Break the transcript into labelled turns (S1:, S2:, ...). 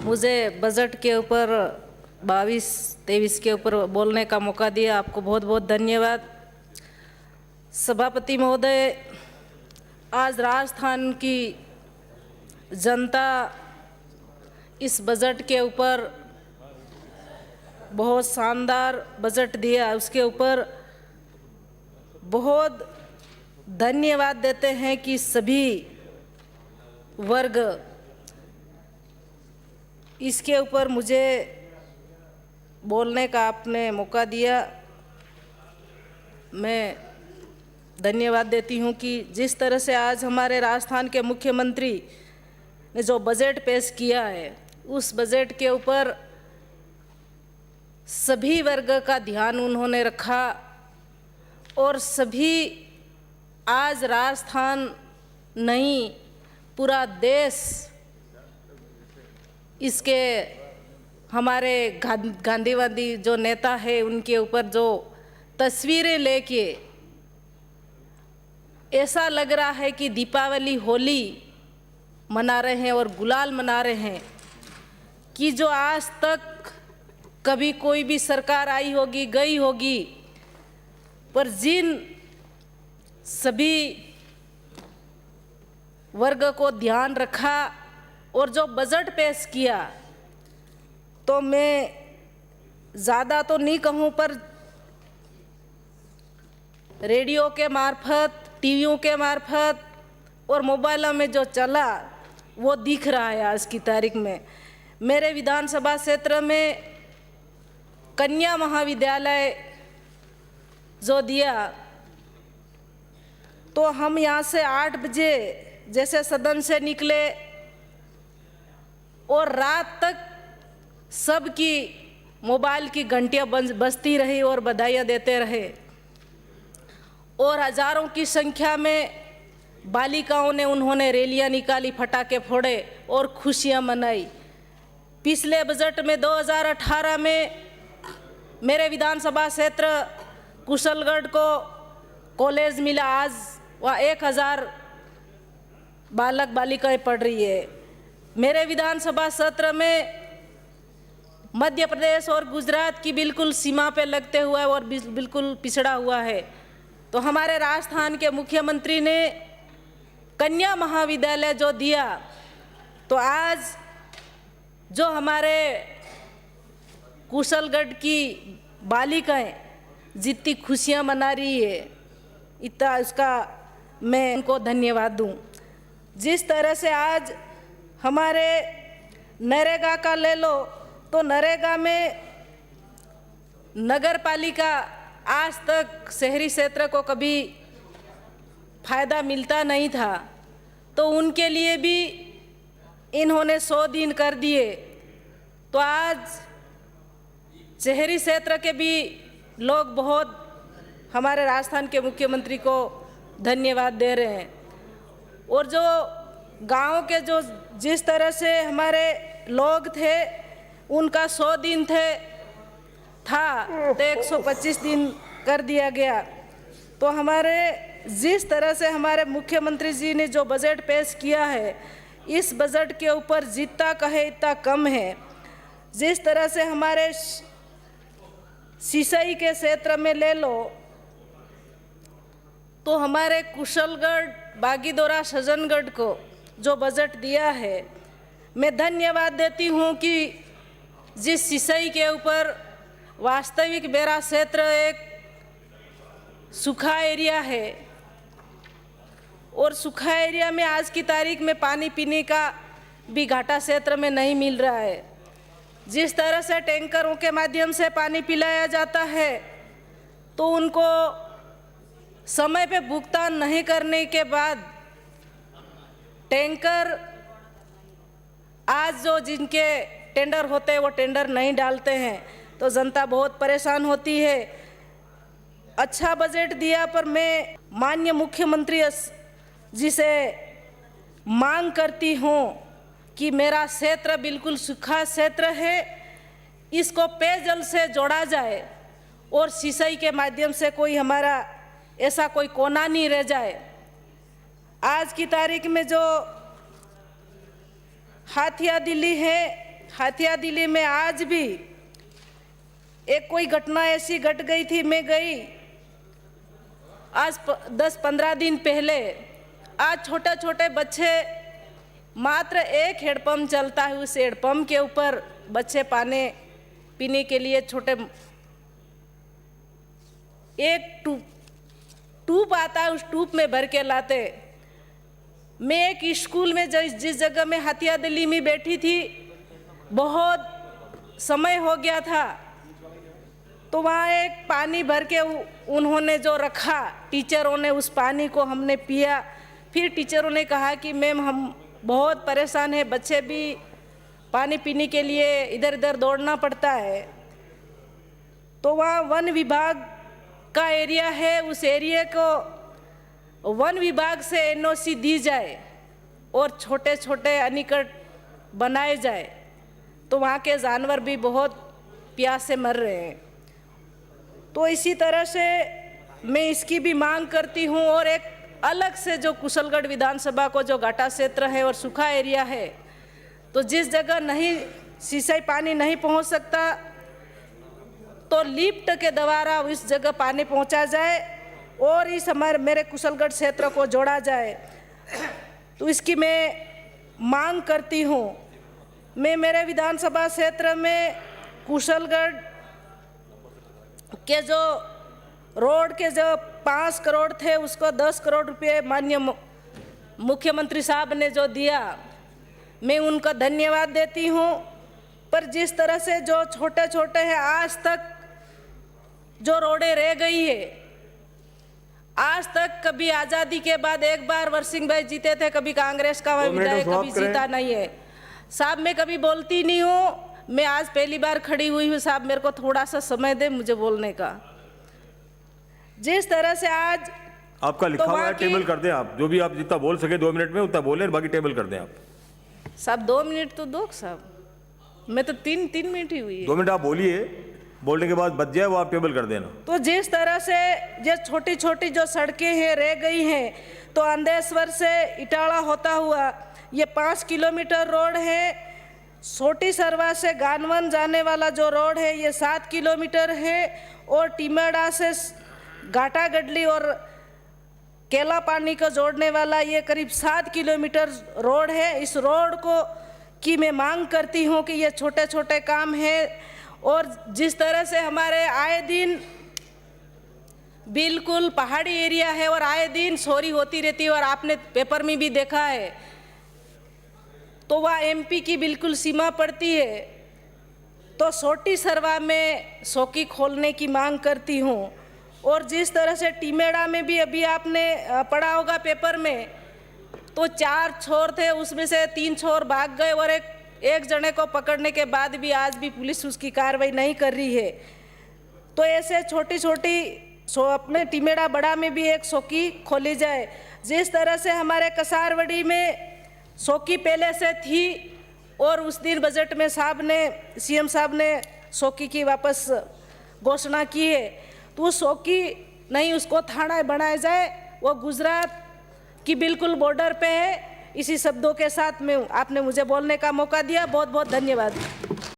S1: मुझे बजट के ऊपर 22-23 के ऊपर बोलने का मौका दिया, आपको बहुत बहुत धन्यवाद। सभापति महोदय, आज राजस्थान की जनता इस बजट के ऊपर बहुत शानदार बजट दिया, उसके ऊपर बहुत धन्यवाद देते हैं कि सभी वर्ग इसके ऊपर मुझे बोलने का आपने मौका दिया। मैं धन्यवाद देती हूं कि जिस तरह से आज हमारे राजस्थान के मुख्यमंत्री ने जो बजट पेश किया है, उस बजट के ऊपर सभी वर्ग का ध्यान उन्होंने रखा और सभी आज राजस्थान नहीं पूरा देश इसके हमारे गांधीवादी जो नेता है उनके ऊपर जो तस्वीरें लेके ऐसा लग रहा है कि दीपावली होली मना रहे हैं और गुलाल मना रहे हैं कि जो आज तक कभी कोई भी सरकार आई होगी गई होगी, पर जिन सभी वर्ग को ध्यान रखा और जो बजट पेश किया, तो मैं ज़्यादा तो नहीं कहूँ पर रेडियो के मार्फत, टीवियों के मार्फत और मोबाइलों में जो चला वो दिख रहा है। आज की तारीख में मेरे विधानसभा क्षेत्र में कन्या महाविद्यालय जो दिया, तो हम यहाँ से 8 बजे जैसे सदन से निकले और रात तक सबकी मोबाइल की घंटियाँ बजती रही और बधाइयाँ देते रहे और हजारों की संख्या में बालिकाओं ने उन्होंने रैलियाँ निकाली, पटाखे फोड़े और खुशियाँ मनाई। पिछले बजट में 2018 में मेरे विधानसभा क्षेत्र कुशलगढ़ को कॉलेज मिला, आज वहाँ 1000 बालक बालिकाएं पढ़ रही है। मेरे विधानसभा क्षेत्र में मध्य प्रदेश और गुजरात की बिल्कुल सीमा पे लगते हुआ है और बिल्कुल पिछड़ा हुआ है, तो हमारे राजस्थान के मुख्यमंत्री ने कन्या महाविद्यालय जो दिया, तो आज जो हमारे कुशलगढ़ की बालिकाएं जितनी खुशियां मना रही है, इतना उसका मैं उनको धन्यवाद दूं। जिस तरह से आज हमारे नरेगा का ले लो, तो नरेगा में नगर पालिका आज तक शहरी क्षेत्र को कभी फायदा मिलता नहीं था, तो उनके लिए भी इन्होंने 100 दिन कर दिए। तो आज शहरी क्षेत्र के भी लोग बहुत हमारे राजस्थान के मुख्यमंत्री को धन्यवाद दे रहे हैं। और जो गांव के जो जिस तरह से हमारे लोग थे उनका 100 दिन था तो 125 दिन कर दिया गया। तो हमारे जिस तरह से हमारे मुख्यमंत्री जी ने जो बजट पेश किया है, इस बजट के ऊपर जितना कहे इतना कम है। जिस तरह से हमारे सिंचाई के क्षेत्र में ले लो, तो हमारे कुशलगढ़, बागीदोरा, सज्जनगढ़ को जो बजट दिया है, मैं धन्यवाद देती हूँ कि जिस सिंचाई के ऊपर वास्तविक मेरा क्षेत्र एक सूखा एरिया है और सूखा एरिया में आज की तारीख में पानी पीने का भी घाटा क्षेत्र में नहीं मिल रहा है। जिस तरह से टैंकरों के माध्यम से पानी पिलाया जाता है, तो उनको समय पे भुगतान नहीं करने के बाद टैंकर आज जो जिनके टेंडर होते हैं वो टेंडर नहीं डालते हैं, तो जनता बहुत परेशान होती है। अच्छा बजट दिया, पर मैं माननीय मुख्यमंत्री जी से मांग करती हूँ कि मेरा क्षेत्र बिल्कुल सूखा क्षेत्र है, इसको पेयजल से जोड़ा जाए और सिंचाई के माध्यम से कोई हमारा ऐसा कोई कोना नहीं रह जाए। आज की तारीख में जो हाथिया दिल्ली है, हाथिया दिल्ली में आज भी एक कोई घटना ऐसी घट गई थी। मैं गई आज 10-15 दिन पहले। आज छोटे छोटे बच्चे, मात्र एक हेडपम्प चलता है, उस हेडपम्प के ऊपर बच्चे पानी पीने के लिए छोटे एक ट्यूब आता है, उस ट्यूब में भर के लाते। मैं एक स्कूल में जिस जगह में हाथिया दिल्ली में बैठी थी, बहुत समय हो गया था, तो वहाँ एक पानी भर के उन्होंने जो रखा, टीचरों ने उस पानी को हमने पिया। फिर टीचरों ने कहा कि मैम हम बहुत परेशान हैं, बच्चे भी पानी पीने के लिए इधर उधर दौड़ना पड़ता है। तो वहाँ वन विभाग का एरिया है, उस एरिया को वन विभाग से एनओसी दी जाए और छोटे छोटे अनिकट बनाए जाए, तो वहाँ के जानवर भी बहुत प्यास से मर रहे हैं। तो इसी तरह से मैं इसकी भी मांग करती हूँ। और एक अलग से जो कुशलगढ़ विधानसभा को जो घाटा क्षेत्र है और सूखा एरिया है, तो जिस जगह नहीं सिंचाई पानी नहीं पहुँच सकता, तो लिफ्ट के द्वारा इस जगह पानी पहुँचा जाए और इस मेरे कुशलगढ़ क्षेत्र को जोड़ा जाए। तो इसकी मैं मांग करती हूँ। मैं मेरे विधानसभा क्षेत्र में कुशलगढ़ के जो रोड के जो 5 करोड़ थे, उसको 10 करोड़ रुपये माननीय मुख्यमंत्री साहब ने जो दिया, मैं उनका धन्यवाद देती हूँ। पर जिस तरह से जो छोटे छोटे हैं, आज तक जो रोडें रह गई है, आज तक कभी आज़ादी के बाद एक बार वरसिंह भाई जीते थे, कभी कांग्रेस का विधायक कभी जीता नहीं है। साहब मैं कभी बोलती नहीं हूँ, मैं आज पहली बार खड़ी हुई हूँ। साहब मेरे को थोड़ा सा समय दे मुझे बोलने का। जिस तरह से आज
S2: आपका लिखा हुआ है, टेबल कर दें आप, जो भी आप जितना बोल सके 2 मिनट में उतना बोलें, बाकी टेबल कर दें आप।
S1: साहब 2 मिनट तो दो साहब, मैं तो 3 मिनट ही हुई है।
S2: 2 मिनट आप बोलिए, बोलने के बाद बच जाए वो आप टेबल कर देना।
S1: तो जिस तरह से ये छोटी छोटी जो सड़कें हैं रह गई हैं, तो अंधेश्वर से इटाला होता हुआ ये 5 किलोमीटर रोड है। छोटी सरवा से गानवन जाने वाला जो रोड है ये 7 किलोमीटर है। और टिमेड़ा से घाटा गडली और केला पानी को जोड़ने वाला ये करीब 7 किलोमीटर रोड है। इस रोड को की मैं मांग करती हूँ कि ये छोटे छोटे काम हैं। और जिस तरह से हमारे आए दिन बिल्कुल पहाड़ी एरिया है और आए दिन चोरी होती रहती है, और आपने पेपर में भी देखा है, तो वह एमपी की बिल्कुल सीमा पड़ती है। तो छोटी सरवा में चौकी खोलने की मांग करती हूँ। और जिस तरह से टिमेड़ा में भी अभी आपने पढ़ा होगा पेपर में, तो 4 चोर थे, उसमें से 3 चोर भाग गए और एक जने को पकड़ने के बाद भी आज भी पुलिस उसकी कार्रवाई नहीं कर रही है। तो ऐसे छोटी छोटी अपने टिमेड़ा बड़ा में भी एक चौकी खोली जाए। जिस तरह से हमारे कसारवड़ी में चौकी पहले से थी और उस दिन बजट में सीएम साहब ने चौकी की वापस घोषणा की है, तो उस चौकी नहीं, उसको थाना बनाया जाए। वो गुजरात की बिल्कुल बॉर्डर पे है। इसी शब्दों के साथ में आपने मुझे बोलने का मौका दिया। बहुत बहुत धन्यवाद।